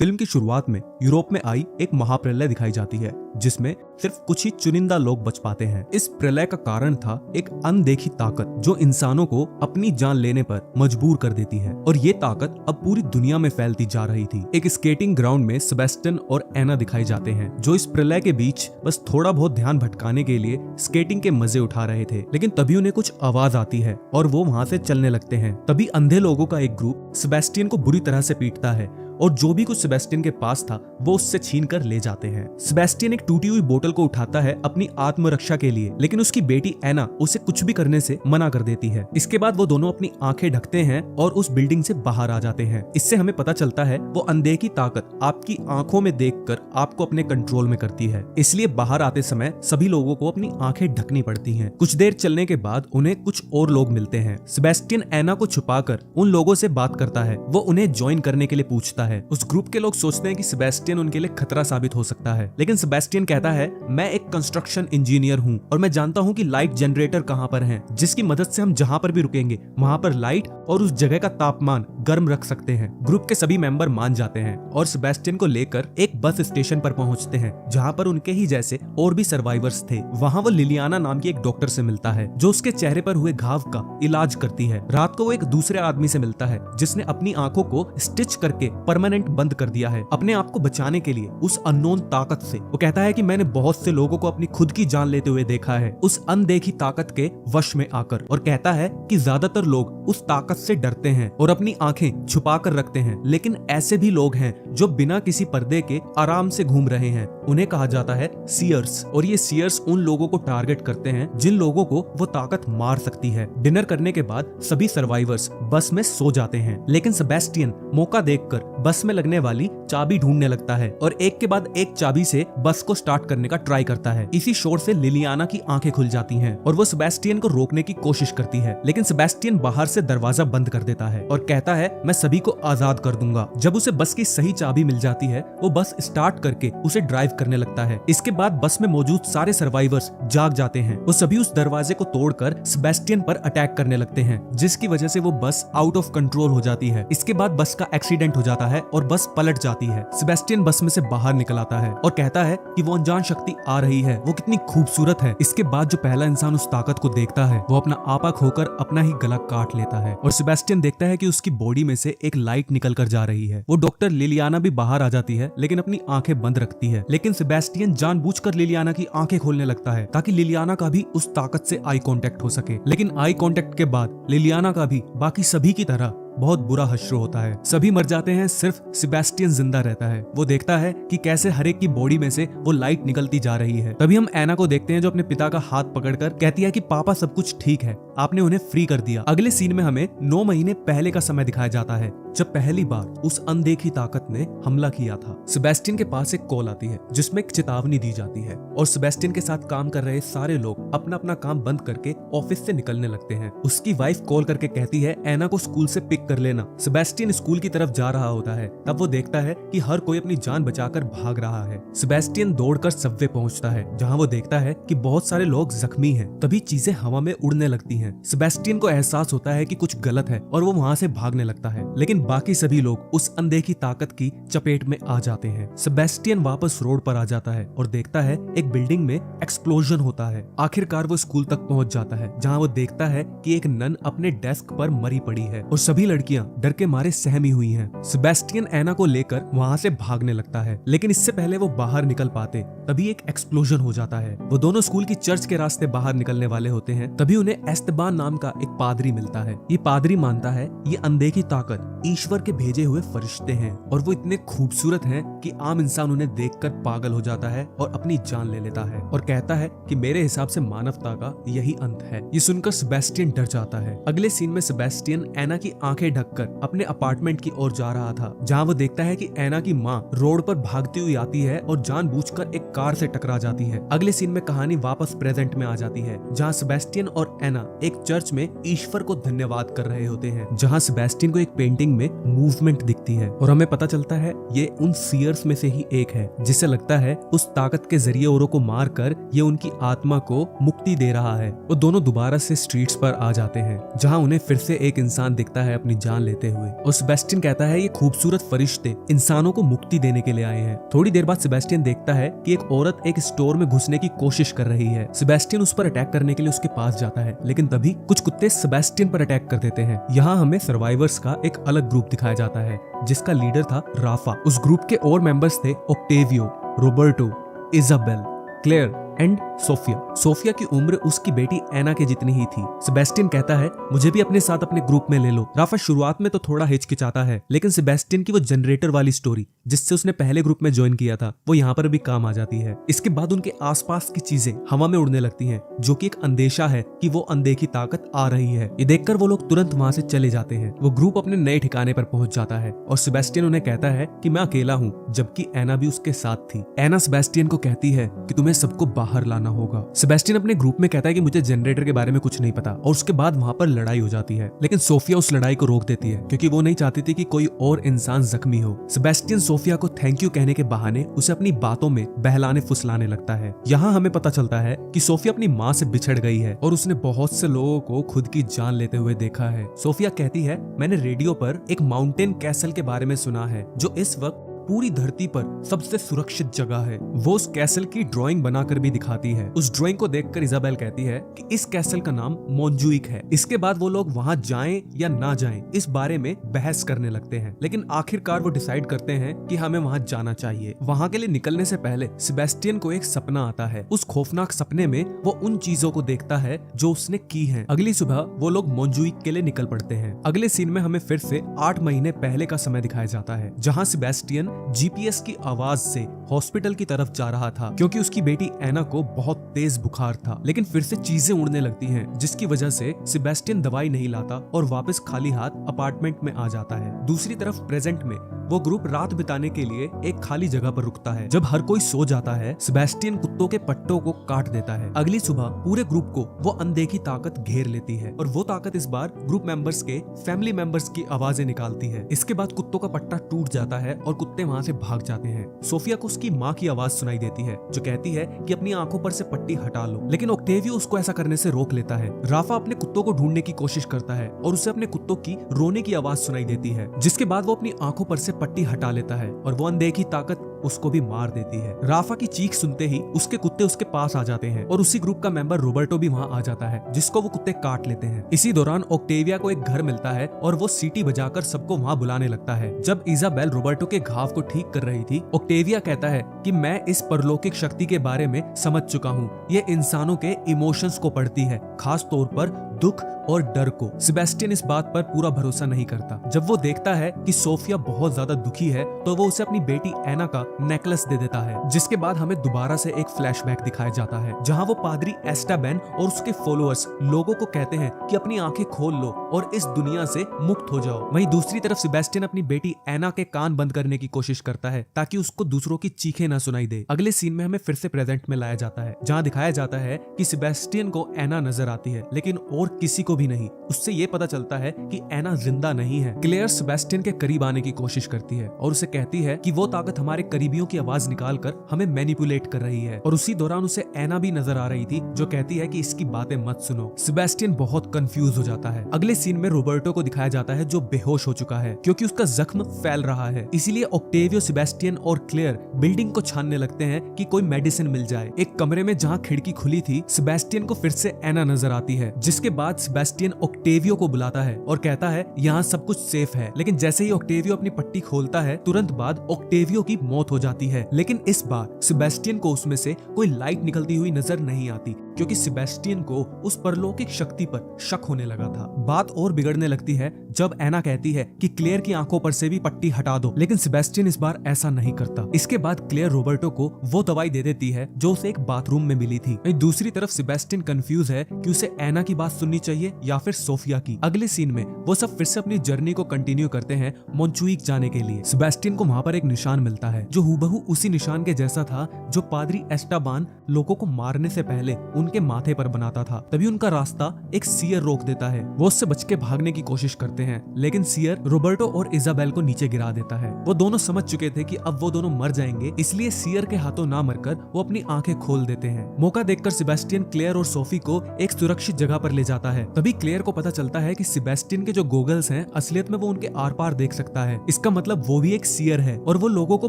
Film की शुरुआत में यूरोप में आई एक महाप्रलय दिखाई जाती है जिसमें सिर्फ कुछ ही चुनिंदा लोग बच पाते हैं। इस प्रलय का कारण था एक अनदेखी ताकत जो इंसानों को अपनी जान लेने पर मजबूर कर देती है और ये ताकत अब पूरी दुनिया में फैलती जा रही थी। एक स्केटिंग ग्राउंड में सेबेस्टियन और एना दिखाई जाते हैं जो इस प्रलय के बीच बस थोड़ा बहुत ध्यान भटकाने के लिए स्केटिंग के मजे उठा रहे थे, लेकिन तभी उन्हें कुछ आवाज आती है और वो वहां से चलने लगते हैं। तभी अंधे लोगों का एक ग्रुप सेबेस्टियन को बुरी तरह से पीटता है और जो भी कुछ सेबेस्टियन के पास था वो उससे छीन कर ले जाते हैं। सेबेस्टियन एक टूटी हुई बोतल को उठाता है अपनी आत्मरक्षा के लिए, लेकिन उसकी बेटी एना उसे कुछ भी करने से मना कर देती है। इसके बाद वो दोनों अपनी आंखें ढकते हैं और उस बिल्डिंग से बाहर आ जाते हैं। इससे हमें पता चलता है वो अनदेखी ताकत आपकी आंखों में देखकर आपको अपने कंट्रोल में करती है, इसलिए बाहर आते समय सभी लोगों को अपनी आंखें ढकनी पड़ती हैं। कुछ देर चलने के बाद उन्हें कुछ और लोग मिलते हैं। सेबेस्टियन एना को छुपाकर उन लोगों से बात करता है। वो उन्हें ज्वाइन करने के लिए पूछता है। उस ग्रुप के लोग सोचते हैं कि सेबेस्टियन उनके लिए खतरा साबित हो सकता है, लेकिन सेबेस्टियन कहता है मैं एक कंस्ट्रक्शन इंजीनियर हूँ और मैं जानता हूँ कि लाइट जनरेटर कहाँ पर है, जिसकी मदद से हम जहाँ पर भी रुकेंगे वहाँ पर लाइट और उस जगह का तापमान गर्म रख सकते हैं। ग्रुप के सभी मेंबर मान जाते हैं और सेबेस्टियन को लेकर एक बस स्टेशन पर पहुंचते हैं जहाँ पर उनके ही जैसे और भी सर्वाइवर्स थे। वहाँ वो लिलियाना नाम की एक डॉक्टर से मिलता है जो उसके चेहरे पर हुए घाव का इलाज करती है। रात को वो एक दूसरे आदमी से मिलता है जिसने अपनी आंखों को स्टिच करके परमानेंट बंद कर दिया है अपने आप को बचाने के लिए उस अननोन ताकत से। वो कहता है कि मैंने बहुत से लोगों को अपनी खुद की जान लेते हुए देखा है उस अनदेखी ताकत के वश में आकर, और कहता है कि ज्यादातर लोग उस ताकत से डरते हैं और अपनी आंखें छुपा कर रखते हैं, लेकिन ऐसे भी लोग हैं जो बिना किसी पर्दे के आराम से घूम रहे हैं। उन्हें कहा जाता है सीयर्स, और ये सीयर्स उन लोगों को टारगेट करते हैं जिन लोगों को वो ताकत मार सकती है। डिनर करने के बाद सभी सर्वाइवर्स बस में सो जाते हैं, लेकिन सेबेस्टियन मौका देखकर बस में लगने वाली चाबी ढूंढने लगता है और एक के बाद एक चाबी से बस को स्टार्ट करने का ट्राई करता है। इसी शोर से लिलियाना की आंखें खुल जाती हैं और वो सेबेस्टियन को रोकने की कोशिश करती है, लेकिन सेबेस्टियन बाहर से दरवाजा बंद कर देता है और कहता है मैं सभी को आजाद कर दूंगा। जब उसे बस की सही चाबी मिल जाती है वो बस स्टार्ट करके उसे ड्राइव करने लगता है। इसके बाद बस में मौजूद सारे सर्वाइवर्स जाग जाते हैं। वो सभी उस दरवाजे को तोड़कर सेबेस्टियन पर अटैक करने लगते हैं, जिसकी वजह से वो बस आउट ऑफ कंट्रोल हो जाती है। इसके बाद बस का एक्सीडेंट हो जाता है और बस पलट जाती है। सेबेस्टियन बस में से बाहर निकल आता है और कहता है कि वो अनजान शक्ति आ रही है, वो कितनी खूबसूरत है। इसके बाद जो पहला इंसान उस ताकत को देखता है वो अपना आपा खोकर अपना ही गला काट लेता है और सेबेस्टियन देखता है कि उसकी बॉडी में से एक लाइट निकल कर जा रही है। वो डॉक्टर लिलियाना भी बाहर आ जाती है, लेकिन अपनी आंखें बंद रखती है। लेकिन सेबेस्टियन जानबूझकर लिलियाना की आंखें खोलने लगता है ताकि लिलियाना का भी उस ताकत से आई कांटेक्ट हो सके, लेकिन आई कांटेक्ट के बाद लिलियाना का भी बाकी सभी की तरह बहुत बुरा हश्र होता है। सभी मर जाते हैं, सिर्फ सेबेस्टियन जिंदा रहता है। वो देखता है कि कैसे हर एक की बॉडी में से वो लाइट निकलती जा रही है। तभी हम एना को देखते हैं जो अपने पिता का हाथ पकड़कर कहती है कि पापा सब कुछ ठीक है, आपने उन्हें फ्री कर दिया। अगले सीन में हमें 9 महीने पहले का समय दिखाया जाता है जब पहली बार उस अनदेखी ताकत ने हमला किया था। सेबेस्टियन के पास एक कॉल आती है जिसमें एक चेतावनी दी जाती है और सेबेस्टियन के साथ काम कर रहे सारे लोग अपना अपना काम बंद करके ऑफिस से निकलने लगते हैं। उसकी वाइफ कॉल करके कहती है एना को स्कूल से पिक कर लेना। सेबेस्टियन स्कूल की तरफ जा रहा होता है, तब वो देखता है कि हर कोई अपनी जान बचाकर भाग रहा है। सेबेस्टियन दौड़कर सबवे पहुंचता है जहां वो देखता है कि बहुत सारे लोग जख्मी हैं। तभी चीजें हवा में उड़ने लगती हैं। सेबेस्टियन को एहसास होता है कि कुछ गलत है और वो वहां से भागने लगता है, लेकिन बाकी सभी लोग उस अनदेखी ताकत की चपेट में आ जाते हैं। सेबेस्टियन वापस रोड पर आ जाता है और देखता है एक बिल्डिंग में एक्सप्लोजन होता है। आखिरकार वो स्कूल तक पहुंच जाता है जहां वो देखता है कि एक नन अपने डेस्क पर मरी पड़ी है और सभी लड़कियां डर के मारे सहमी हुई हैं। सेबेस्टियन एना को लेकर वहां से भागने लगता है, लेकिन इससे पहले वो बाहर निकल पाते तभी एक एक्सप्लोजन हो जाता है। वो दोनों स्कूल की चर्च के रास्ते बाहर निकलने वाले होते हैं। तभी उन्हें एस्तेबान नाम का एक पादरी मिलता है। ये पादरी मानता है ये अनदेखी ताकत ईश्वर के भेजे हुए फरिश्ते हैं और वो इतने खूबसूरत हैं कि आम इंसान उन्हें देखकर पागल हो जाता है और अपनी जान ले लेता है और कहता है कि मेरे हिसाब से मानवता का यही अंत है। ये सुनकर सेबेस्टियन डर जाता है। अगले सीन में सेबेस्टियन एना की आंखें ढककर अपने अपार्टमेंट की ओर जा रहा था जहां वो देखता है कि एना की माँ रोड पर भागती हुई आती है और जानबूझकर एक कार से टकरा जाती है। अगले सीन में कहानी वापस प्रेजेंट में आ जाती है जहां सेबेस्टियन और एना एक चर्च में ईश्वर को धन्यवाद कर रहे होते हैं, जहाँ सेबेस्टियन को एक पेंटिंग में मूवमेंट दिखती है और हमें पता चलता है ये उन सीयर्स में से ही एक है, जिससे लगता है उस ताकत के जरिए औरों को मार कर ये उनकी आत्मा को मुक्ति दे रहा है। वो दोनों दोबारा से स्ट्रीट्स पर आ जाते हैं, जहाँ उन्हें फिर से एक इंसान दिखता है अपनी जान लेते हुए, और सेबेस्टियन कहता है ये खूबसूरत फरिश्ते इंसानों को मुक्ति देने के लिए आए हैं। थोड़ी देर बाद सेबेस्टियन देखता है कि एक औरत एक स्टोर में घुसने की कोशिश कर रही है। सेबेस्टियन उस पर अटैक करने के लिए उसके पास जाता है, लेकिन तभी कुछ कुत्ते सेबेस्टियन पर अटैक कर देते हैं। यहाँ हमें सर्वाइवर्स का एक अलग ग्रुप दिखाया जाता है, जिसका लीडर था राफा। उस ग्रुप के और मेंबर्स थे Octavio, Roberto, Isabel, Claire and Sophia. Sophia की उम्र उसकी बेटी एना के जितनी ही थी। सेबेस्टियन कहता है मुझे भी अपने साथ अपने ग्रुप में ले लो। राफा शुरुआत में तो थोड़ा हिचकिचाता है, लेकिन सेबेस्टियन की वो जनरेटर वाली स्टोरी जिससे उसने पहले ग्रुप में ज्वाइन किया था वो यहाँ पर भी काम आ जाती है। इसके बाद उनके आसपास की चीजें हवा में उड़ने लगती हैं, जो कि एक अंदेशा है कि वो अनदेखी ताकत आ रही है। ये देखकर वो लोग तुरंत वहां से चले जाते हैं। वो ग्रुप अपने नए ठिकाने पर पहुंच जाता है और सेबेस्टियन उन्हें कहता है कि मैं अकेला हूँ, जबकि एना भी उसके साथ थी। एना सेबेस्टियन को कहती है कि तुम्हें सबको बाहर लाना होगा। सेबेस्टियन अपने ग्रुप में कहता है कि मुझे जनरेटर के बारे में कुछ नहीं पता, और उसके बाद वहां पर लड़ाई हो जाती है, लेकिन सोफिया उस लड़ाई को रोक देती है क्योंकि वो नहीं चाहती थी कि कोई और इंसान जख्मी हो। सेबेस्टियन सोफिया को थैंक यू कहने के बहाने उसे अपनी बातों में बहलाने फुसलाने लगता है। यहाँ हमें पता चलता है कि सोफिया अपनी माँ से बिछड़ गई है और उसने बहुत से लोगों को खुद की जान लेते हुए देखा है। सोफिया कहती है मैंने रेडियो पर एक माउंटेन कैसल के बारे में सुना है जो इस वक्त पूरी धरती पर सबसे सुरक्षित जगह है। वो उस कैसल की ड्राइंग बनाकर भी दिखाती है। उस ड्राइंग को देखकर इजाबेल कहती है कि इस कैसल का नाम मोंजुइक है। इसके बाद वो लोग वहां जाएं या ना जाएं इस बारे में बहस करने लगते हैं, लेकिन आखिरकार वो डिसाइड करते हैं कि हमें वहां जाना चाहिए। वहां के लिए निकलने से पहले सेबेस्टियन को एक सपना आता है। उस खौफनाक सपने में वो उन चीजों को देखता है जो उसने की है। अगली सुबह वो लोग मोंजुइक के लिए निकल पड़ते हैं। अगले सीन में हमें फिर से 8 महीने पहले का समय दिखाया जाता है, जहाँ सेबेस्टियन जीपीएस की आवाज से हॉस्पिटल की तरफ जा रहा था क्योंकि उसकी बेटी एना को बहुत तेज बुखार था। लेकिन फिर से चीजें उड़ने लगती हैं, जिसकी वजह से सेबेस्टियन दवाई नहीं लाता और वापस खाली हाथ अपार्टमेंट में आ जाता है। दूसरी तरफ प्रेजेंट में वो ग्रुप रात बिताने के लिए एक खाली जगह पर रुकता है। जब हर कोई सो जाता है सेबेस्टियन कुत्तों के पट्टों को काट देता है। अगली सुबह पूरे ग्रुप को वो अनदेखी ताकत घेर लेती है और वो ताकत इस बार ग्रुप मेंबर्स के फैमिली मेंबर्स की आवाजें निकालती है। इसके बाद कुत्तों का पट्टा टूट जाता है और कुत्ते वहां से भाग जाते हैं। सोफिया को उसकी माँ की आवाज सुनाई देती है जो कहती है कि अपनी आंखों पर से पट्टी हटा लो, लेकिन ऑक्टेवियो उसको ऐसा करने से रोक लेता है। राफा अपने कुत्तों को ढूंढने की कोशिश करता है और उसे अपने कुत्तों की रोने की आवाज सुनाई देती है, जिसके बाद वो अपनी आंखों पर से पट्टी हटा लेता है और वो अनदेखी ताकत उसको भी मार देती है। राफा की चीख सुनते ही उसके कुत्ते उसके पास आ जाते हैं और उसी ग्रुप का मेंबर रोबर्टो भी वहां आ जाता है, जिसको वो कुत्ते काट लेते हैं। इसी दौरान ऑक्टेविया को एक घर मिलता है और वो सीटी बजाकर सबको वहां बुलाने लगता है। जब इजाबेल रोबर्टो के घाव को ठीक कर रही थी, ऑक्टेविया कहता है कि मैं इस परलौकिक शक्ति के बारे में समझ चुका हूँ। ये इंसानों के इमोशंस को पढ़ती है, खास तौर पर दुख और डर को। सेबेस्टियन इस बात पर पूरा भरोसा नहीं करता। जब वो देखता है कि सोफिया बहुत ज्यादा दुखी है तो वो उसे अपनी बेटी एना का नेकलेस दे देता है, जिसके बाद हमें दोबारा से एक फ्लैशबैक दिखाया जाता है जहां वो पादरी एस्टाबेन और उसके फॉलोअर्स लोगों को कहते हैं कि अपनी आंखें खोल लो और इस दुनिया से मुक्त हो जाओ। वहीं दूसरी तरफ सेबेस्टियन अपनी बेटी एना के कान बंद करने की कोशिश करता है ताकि उसको दूसरों की चीखें ना सुनाई दे। अगले सीन में हमें फिर से प्रेजेंट में लाया जाता है, जहाँ दिखाया जाता है कि सेबेस्टियन को एना नजर आती है, लेकिन और किसी को भी नहीं। उससे ये पता चलता है कि एना जिंदा नहीं है। क्लेयर सेबेस्टियन के करीब आने की कोशिश करती है और उसे कहती है कि वो ताकत हमारे करीबियों की आवाज निकालकर हमें मैनिपुलेट कर रही है, और उसी दौरान उसे एना भी नजर आ रही थी जो कहती है कि इसकी बातें मत सुनो। सेबेस्टियन बहुत कंफ्यूज हो जाता है। अगले सीन में रोबर्टो को दिखाया जाता है जो बेहोश हो चुका है क्योंकि उसका जख्म फैल रहा है। इसीलिए ऑक्टेवियो, सेबेस्टियन और क्लेयर बिल्डिंग को छानने लगते हैं कि कोई मेडिसिन मिल जाए। एक कमरे में जहाँ खिड़की खुली थी, सेबेस्टियन को फिर से एना नजर आती है, जिसके बाद सेबेस्टियन ऑक्टेवियो को बुलाता है और कहता है यहाँ सब कुछ सेफ है। लेकिन जैसे ही ऑक्टेवियो अपनी पट्टी खोलता है, तुरंत बाद ऑक्टेवियो की मौत हो जाती है। लेकिन इस बार सेबेस्टियन को उसमें से कोई लाइट निकलती हुई नजर नहीं आती क्योंकि सेबेस्टियन को उस परलौकिक शक्ति पर शक होने लगा था। बात और बिगड़ने लगती है जब एना कहती है कि क्लेयर की आंखों पर से भी पट्टी हटा दो, लेकिन सेबेस्टियन इस बार ऐसा नहीं करता। इसके बाद क्लेयर रोबर्टो को वो दवाई दे देती है जो उसे एक बाथरूम में मिली थी। दूसरी तरफ सेबेस्टियन कंफ्यूज है कि उसे एना की बात सुननी चाहिए या फिर सोफिया की। अगले सीन में वो सब फिर से अपनी जर्नी को कंटिन्यू करते हैं मोंजुइक जाने के लिए। सेबेस्टियन को वहां पर एक निशान मिलता है जो हूबहू उसी निशान के जैसा था जो पादरी एस्टाबान लोगों को मारने से पहले उनके माथे पर बनाता था। तभी उनका रास्ता एक सीयर रोक देता है। वो उससे बच के भागने की कोशिश करते हैं, लेकिन सीयर रोबर्टो और इजाबेल को नीचे गिरा देता है। वो दोनों समझ चुके थे कि अब वो दोनों मर जाएंगे, इसलिए सीयर के हाथों ना मरकर वो अपनी आंखें खोल देते हैं। मौका देखकर सेबेस्टियन क्लेयर और सोफी को एक सुरक्षित जगह पर ले जाता है। तभी क्लेयर को पता चलता है कि सेबेस्टियन के जो गोगल्स हैं असलियत में वो उनके आर पार देख सकता है। इसका मतलब वो भी एक सीयर है और वो लोगों को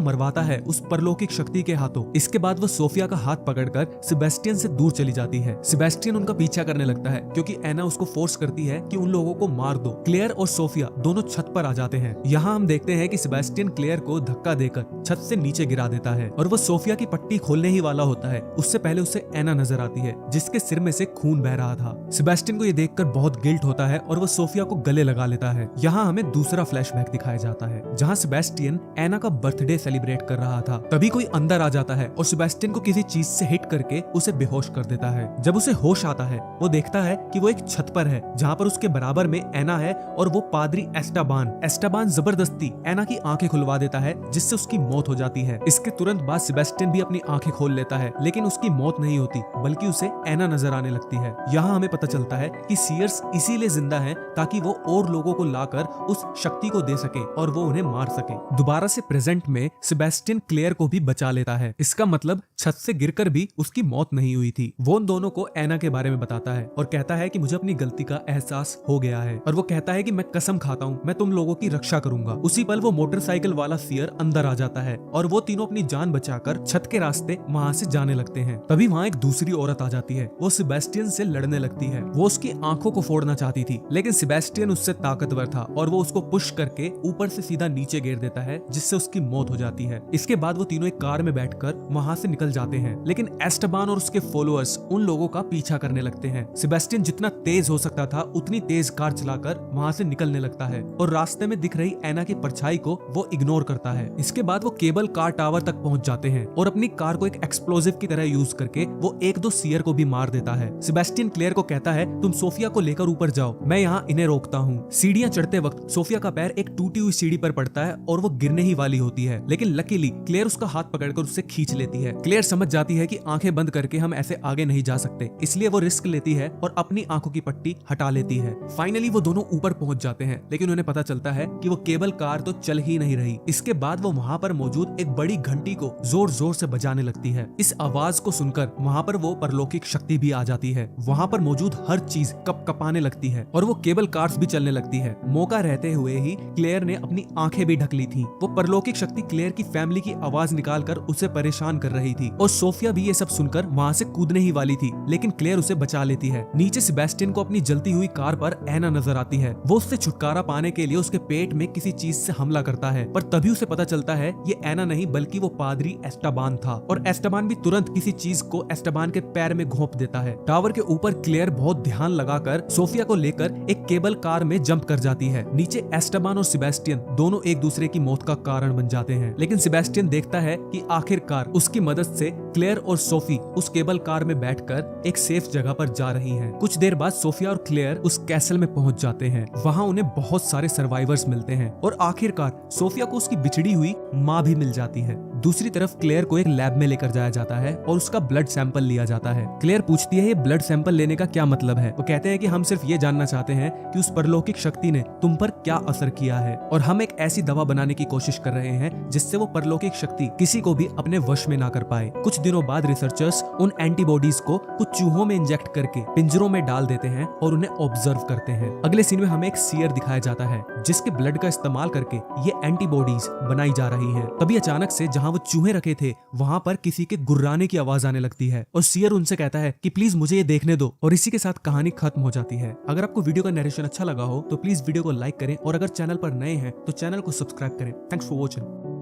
मरवाता है उस परलौकिक शक्ति के हाथों। इसके बाद वो सोफिया का हाथ पकड़कर सेबेस्टियन से दूर चली जाती है। सेबेस्टियन उनका पीछा करने लगता है क्योंकि एना उसको फोर्स करती है कि उन लोगों को मार दो। क्लेयर और सोफिया दोनों छत पर आ जाते हैं। यहाँ हम देखते हैं कि सेबेस्टियन क्लेयर को धक्का देकर छत से नीचे गिरा देता है और वो सोफिया की पट्टी खोलने ही वाला होता है। उससे पहले उसे एना नजर आती है जिसके सिर में से खून बह रहा था। सेबेस्टियन को ये देखकर बहुत गिल्ट होता है और वो सोफिया को गले लगा लेता है। यहाँ हमें दूसरा फ्लैशबैक दिखाया जाता है जहाँ सेबेस्टियन एना का बर्थडे सेलिब्रेट कर रहा था। तभी कोई अंदर आ जाता है और सेबेस्टियन को किसी चीज से हिट करके उसे बेहोश कर देता है। जब उसे होश आता है वो देखता है कि वो एक छत पर है जहाँ पर उसके बराबर में एना है और वो पादरी एस्टाबान जबरदस्ती एना की आंखें खुलवा देता है जिससे उसकी मौत हो जाती है। इसके तुरंत बाद सेबेस्टियन भी अपनी आंखें खोल लेता है, लेकिन उसकी मौत नहीं होती बल्कि उसे एना नजर आने लगती है। यहाँ हमें पता चलता है कि सीयर्स इसीलिए जिंदा है ताकि वो और लोगों को लाकर उस शक्ति को दे सके और वो उन्हें मार सके। दोबारा से प्रेजेंट में सेबेस्टियन क्लेयर को भी बचा लेता है। इसका मतलब छत से गिरकर भी उसकी मौत नहीं हुई थी। वो उन दोनों को एना के बारे में बताता है और कहता है कि मुझे अपनी गलती का एहसास हो गया है और वो कहता है कि मैं कसम खाता हूँ मैं तुम लोगों की रक्षा करूंगा। उसी पल वो मोटरसाइकिल वाला सीयर अंदर आ जाता है और वो तीनों अपनी जान बचाकर छत के रास्ते वहाँ से जाने लगते हैं। तभी वहाँ एक दूसरी औरत आ जाती है। वो सेबेस्टियन से लड़ने लगती है। वो उसकी आंखों को फोड़ना चाहती थी, लेकिन सेबेस्टियन उससे ताकतवर था और वो उसको पुश करके ऊपर से सीधा नीचे गिर देता है जिससे उसकी मौत हो जाती है। इसके बाद वो तीनों एक कार में बैठकर वहाँ से निकल जाते हैं, लेकिन एस्टबान और उसके फॉलोअर्स उन लोगों का पीछा करने लगते हैं। सेबेस्टियन जितना तेज हो सकता था उतनी तेज कार चलाकर वहाँ से निकलने लगता है और रास्ते में दिख रही एना की परछाई को वो इग्नोर करता है। इसके बाद वो केबल कार टावर तक पहुंच जाते हैं और अपनी कार को एक एक्सप्लोजिव की तरह यूज करके वो एक दो सीयर को भी मार देता है। सेबेस्टियन क्लेयर को कहता है तुम सोफिया को लेकर ऊपर जाओ, मैं यहाँ इन्हें रोकता हूँ। सीढ़ियाँ चढ़ते वक्त सोफिया का पैर एक टूटी हुई सीढ़ी पर पड़ता है और वो गिरने ही वाली होती है, लेकिन लकीली क्लेयर उसका हाथ पकड़कर उससे खींच लेती है। क्लेयर समझ जाती है कि आंखें बंद करके हम ऐसे आगे नहीं जा सकते, इसलिए वो रिस्क लेती है और अपनी आंखों की पट्टी हटा लेती है। फाइनली वो दोनों ऊपर पहुंच जाते हैं, लेकिन उन्हें पता चलता है कि वो केबल कार तो चल ही नहीं रही। इसके बाद वो वहाँ पर मौजूद एक बड़ी घंटी को जोर जोर से बजाने लगती है। इस आवाज को सुनकर वहाँ पर वो परलौकिक शक्ति भी आ जाती है। वहाँ पर मौजूद हर चीज कपकपाने लगती है और वो केबल कार्स भी चलने लगती है। मौका रहते हुए ही क्लेयर ने अपनी आंखें भी ढक ली थी। वो परलौकिक शक्ति क्लेयर की फैमिली की आवाज निकालकर उसे परेशान कर रही थी और सोफिया भी ये सब सुनकर वहाँ से कूदने ही वाली थी, लेकिन क्लेयर उसे बचा लेती है। नीचे सेबेस्टियन को अपनी जलती हुई कार पर एना नजर आती है। वो उससे छुटकारा पाने के लिए उसके पेट में किसी चीज से हमला करता है, पर तभी उसे पता चलता है ये एना नहीं बल्कि वो पादरी एस्टाबान था और एस्टाबान भी तुरंत किसी चीज को एस्टाबान के पैर में घोंप देता है। टावर के ऊपर क्लेयर बहुत ध्यान लगाकर सोफिया को लेकर एक केबल कार में जंप कर जाती है। नीचे एस्टाबान और सेबेस्टियन दोनों एक दूसरे की मौत का कारण बन जाते हैं, लेकिन सेबेस्टियन देखता है कि आखिरकार उसकी मदद से क्लेयर और सोफी उस केबल कार में बैठकर एक सेफ जगह पर जा रही हैं। कुछ देर बाद सोफिया और क्लेयर उस कैसल में पहुंच जाते हैं। वहां उन्हें बहुत सारे सर्वाइवर्स मिलते हैं और आखिरकार सोफिया को उसकी बिछड़ी हुई माँ भी मिल जाती है। दूसरी तरफ क्लेयर को एक लैब में लेकर जाया जाता है और उसका ब्लड सैंपल लिया जाता है। क्लेयर पूछती है ये ब्लड सैंपल लेने का क्या मतलब है। वो कहते हैं कि हम सिर्फ ये जानना चाहते हैं कि उस परलौकिक शक्ति ने तुम पर क्या असर किया है और हम एक ऐसी दवा बनाने की कोशिश कर रहे हैं जिससे वो परलौकिक शक्ति किसी को भी अपने वश में ना कर पाए। कुछ दिनों बाद रिसर्चर्स उन एंटीबॉडीज को कुछ चूहों में इंजेक्ट करके पिंजरों में डाल देते हैं और उन्हें ऑब्जर्व करते हैं। अगले सीन में हमें एक सीयर दिखाया जाता है जिसके ब्लड का इस्तेमाल करके ये एंटीबॉडीज बनाई जा रही है। तभी अचानक से जहाँ वो चूहे रखे थे वहाँ पर किसी के गुर्राने की आवाज आने लगती है और सीयर उनसे कहता है कि प्लीज मुझे ये देखने दो और इसी के साथ कहानी खत्म हो जाती है। अगर आपको वीडियो का नरेशन अच्छा लगा हो तो प्लीज वीडियो को लाइक करें और अगर चैनल पर नए हैं तो चैनल को सब्सक्राइब करें। Thanks for watching.